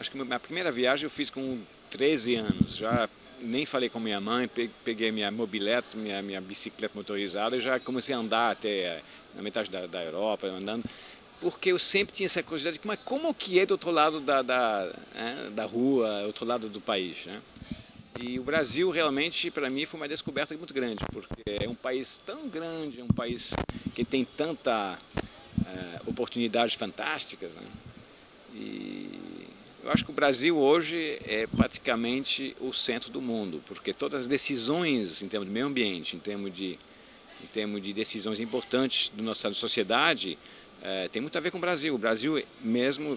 Acho que a minha primeira viagem eu fiz com 13 anos. Já nem falei com minha mãe, peguei minha mobilete, minha bicicleta motorizada e já comecei a andar até na metade da Europa, andando. Porque eu sempre tinha essa curiosidade de como que é do outro lado da rua, outro lado do país, né? E o Brasil realmente, para mim, foi uma descoberta muito grande, porque é um país tão grande, é um país que tem tanta oportunidades fantásticas, né? E eu acho que o Brasil hoje é praticamente o centro do mundo, porque todas as decisões em termos de meio ambiente, em termos de decisões importantes da nossa sociedade, tem muito a ver com o Brasil. O Brasil mesmo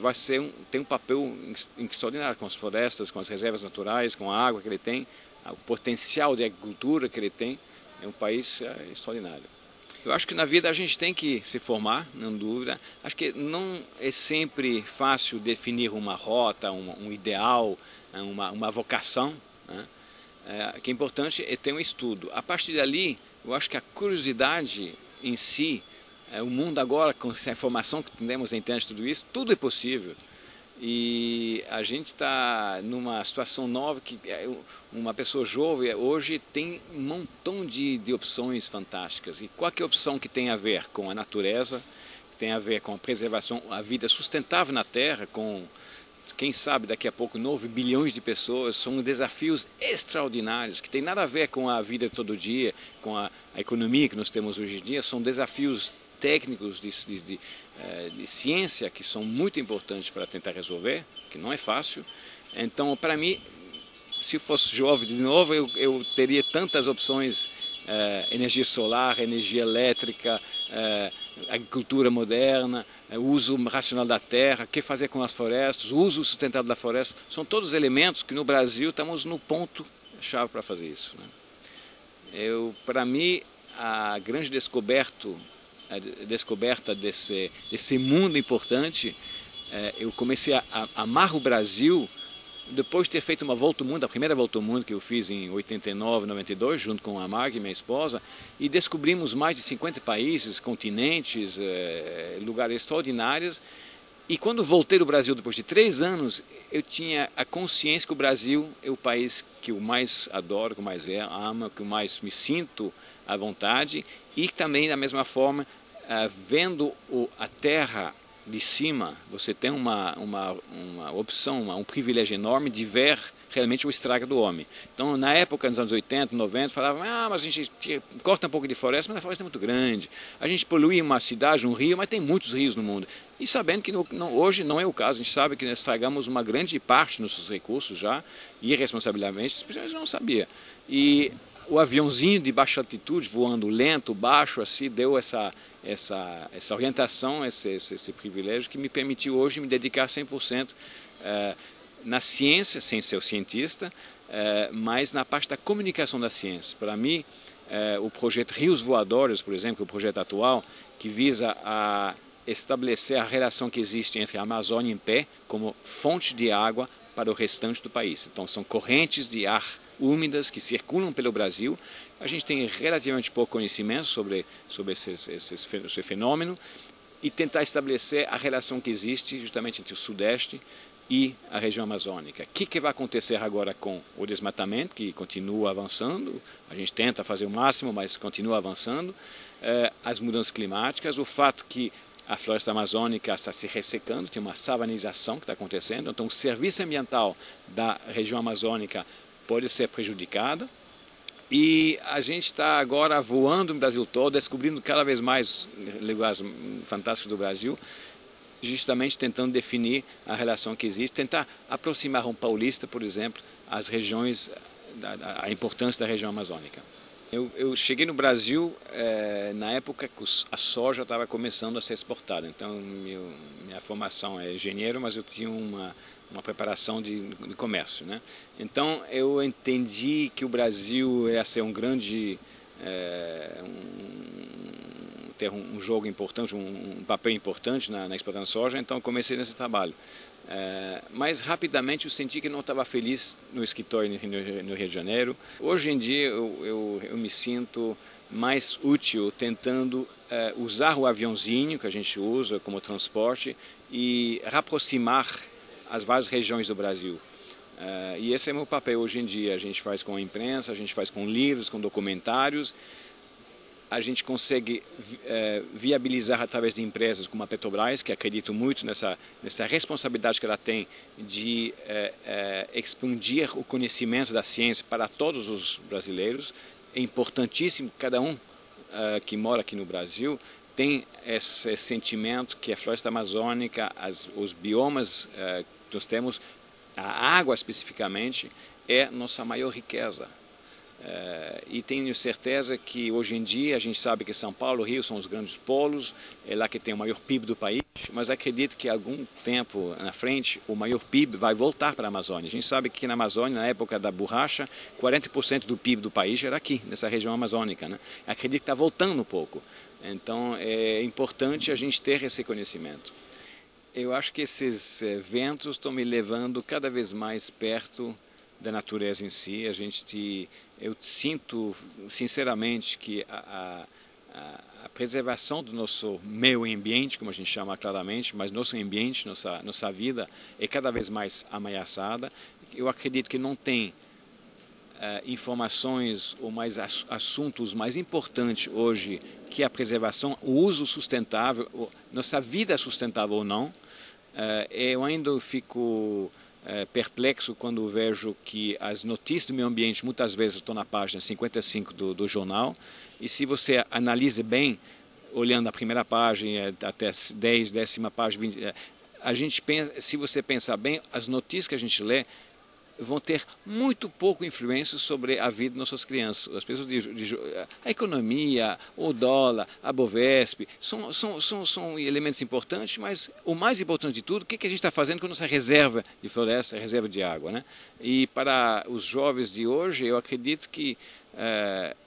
tem um papel extraordinário com as florestas, com as reservas naturais, com a água que ele tem, o potencial de agricultura que ele tem. É um país extraordinário. Eu acho que na vida a gente tem que se formar, não dúvida. Acho que não é sempre fácil definir uma rota, um ideal, uma vocação, né? O que é importante é ter um estudo. A partir dali, eu acho que a curiosidade em si, o mundo agora, com essa informação que temos na internet, tudo é possível. E a gente está numa situação nova que uma pessoa jovem hoje tem um montão de opções fantásticas. E qualquer opção que tem a ver com a natureza, que tem a ver com a preservação, a vida sustentável na Terra, com, quem sabe, daqui a pouco 9 bilhões de pessoas, são desafios extraordinários, que tem nada a ver com a vida todo dia, com a economia que nós temos hoje em dia, são desafios técnicos de ciência que são muito importantes para tentar resolver, que não é fácil. Então, para mim, se fosse jovem de novo, eu teria tantas opções, energia solar, energia elétrica, agricultura moderna, uso racional da terra, o que fazer com as florestas, uso sustentável da floresta, são todos elementos que no Brasil estamos no ponto-chave para fazer isso, né? Para mim, a grande descoberta desse mundo importante, eu comecei a amar o Brasil depois de ter feito uma volta ao mundo, a primeira volta ao mundo que eu fiz em 89, 92, junto com a Mag, minha esposa, e descobrimos mais de 50 países, continentes, lugares extraordinários. E quando voltei do Brasil depois de 3 anos, eu tinha a consciência que o Brasil é o país que eu mais adoro, que eu mais amo, que eu mais me sinto à vontade, e também, da mesma forma, vendo a terra de cima, você tem uma opção, um privilégio enorme de ver realmente o estrago do homem. Então, na época, nos anos 80, 90, falavam, mas a gente corta um pouco de floresta, mas a floresta é muito grande. A gente polui uma cidade, um rio, mas tem muitos rios no mundo. E sabendo que hoje não é o caso, a gente sabe que nós estragamos uma grande parte dos nossos recursos já, irresponsavelmente, as pessoas não sabiam. E o aviãozinho de baixa altitude, voando lento, baixo, assim, deu essa orientação, esse privilégio que me permitiu hoje me dedicar 100% na ciência, sem ser cientista, mas na parte da comunicação da ciência. Para mim, o projeto Rios Voadores, por exemplo, que é o projeto atual, que visa a estabelecer a relação que existe entre a Amazônia em pé como fonte de água para o restante do país. Então, são correntes de ar úmidas que circulam pelo Brasil. A gente tem relativamente pouco conhecimento sobre esse fenômeno e tentar estabelecer a relação que existe justamente entre o Sudeste e a região amazônica. O que vai acontecer agora com o desmatamento, que continua avançando, a gente tenta fazer o máximo, mas continua avançando, as mudanças climáticas, o fato que a floresta amazônica está se ressecando, tem uma savanização que está acontecendo, então o serviço ambiental da região amazônica pode ser prejudicada. E a gente está agora voando no Brasil todo, descobrindo cada vez mais lugares fantásticos do Brasil, justamente tentando definir a relação que existe, tentar aproximar um paulista, por exemplo, às regiões, a importância da região amazônica. Eu cheguei no Brasil na época que a soja estava começando a ser exportada, então minha formação é engenheiro, mas eu tinha uma preparação de comércio, né? Então eu entendi que o Brasil ia ser um grande, ter um jogo importante, um papel importante na exportação de soja, então eu comecei nesse trabalho. Mas rapidamente eu senti que não estava feliz no escritório no Rio de Janeiro. Hoje em dia eu me sinto mais útil tentando usar o aviãozinho que a gente usa como transporte e aproximar as várias regiões do Brasil. E esse é o meu papel hoje em dia. A gente faz com a imprensa, a gente faz com livros, com documentários. A gente consegue viabilizar através de empresas como a Petrobras, que acredito muito nessa responsabilidade que ela tem de expandir o conhecimento da ciência para todos os brasileiros. É importantíssimo que cada um que mora aqui no Brasil tem esse sentimento que a floresta amazônica, os biomas que nós temos, a água especificamente, é nossa maior riqueza. E tenho certeza que hoje em dia a gente sabe que São Paulo e Rio são os grandes polos, é lá que tem o maior PIB do país, mas acredito que algum tempo na frente o maior PIB vai voltar para a Amazônia. A gente sabe que na Amazônia, na época da borracha, 40% do PIB do país era aqui, nessa região amazônica, né? Acredito que está voltando um pouco. Então é importante a gente ter esse conhecimento. Eu acho que esses eventos estão me levando cada vez mais perto da natureza em si. Eu sinto sinceramente que a preservação do nosso meio ambiente, como a gente chama claramente, mas nosso ambiente, nossa vida é cada vez mais ameaçada. Eu acredito que não tem informações ou mais assuntos mais importantes hoje que a preservação, o uso sustentável, nossa vida sustentável ou não. Eu ainda fico perplexo quando vejo que as notícias do meio ambiente muitas vezes estão na página 55 do jornal, e se você analisa bem, olhando a primeira página até 10ª página, 20, a gente pensa, se você pensar bem, as notícias que a gente lê vão ter muito pouco influência sobre a vida de nossas crianças. As pessoas a economia, o dólar, a Bovesp, são elementos importantes, mas o mais importante de tudo, o que a gente está fazendo com a nossa reserva de floresta, reserva de água, né? E para os jovens de hoje, eu acredito que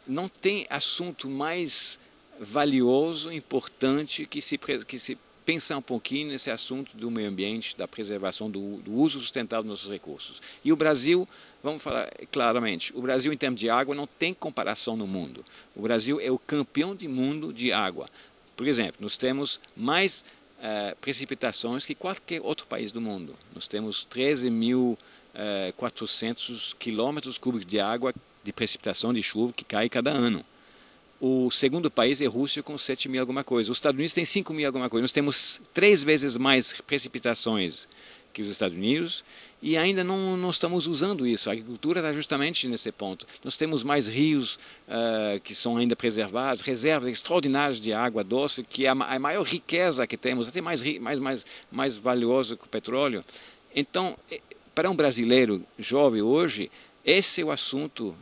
não tem assunto mais valioso, importante, que se pensar um pouquinho nesse assunto do meio ambiente, da preservação, do uso sustentável dos nossos recursos. E o Brasil, vamos falar claramente, o Brasil em termos de água não tem comparação no mundo. O Brasil é o campeão do mundo de água. Por exemplo, nós temos mais precipitações que qualquer outro país do mundo. Nós temos 13.400 quilômetros cúbicos de água de precipitação de chuva que cai cada ano. O segundo país é a Rússia, com 7.000 alguma coisa. Os Estados Unidos tem 5.000 alguma coisa. Nós temos 3 vezes mais precipitações que os Estados Unidos e ainda não estamos usando isso. A agricultura está justamente nesse ponto. Nós temos mais rios que são ainda preservados, reservas extraordinárias de água doce, que é a maior riqueza que temos, até mais valiosa que o petróleo. Então, para um brasileiro jovem hoje, esse é o assunto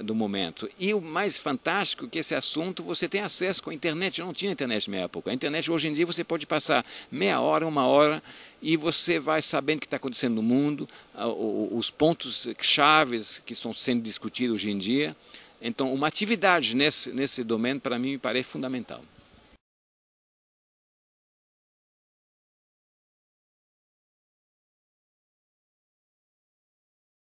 do momento. E o mais fantástico é que esse assunto você tem acesso com a internet. Eu não tinha internet na minha época. A internet hoje em dia você pode passar meia hora, 1 hora e você vai sabendo o que está acontecendo no mundo, os pontos chaves que estão sendo discutidos hoje em dia. Então, uma atividade nesse domínio para mim me parece fundamental.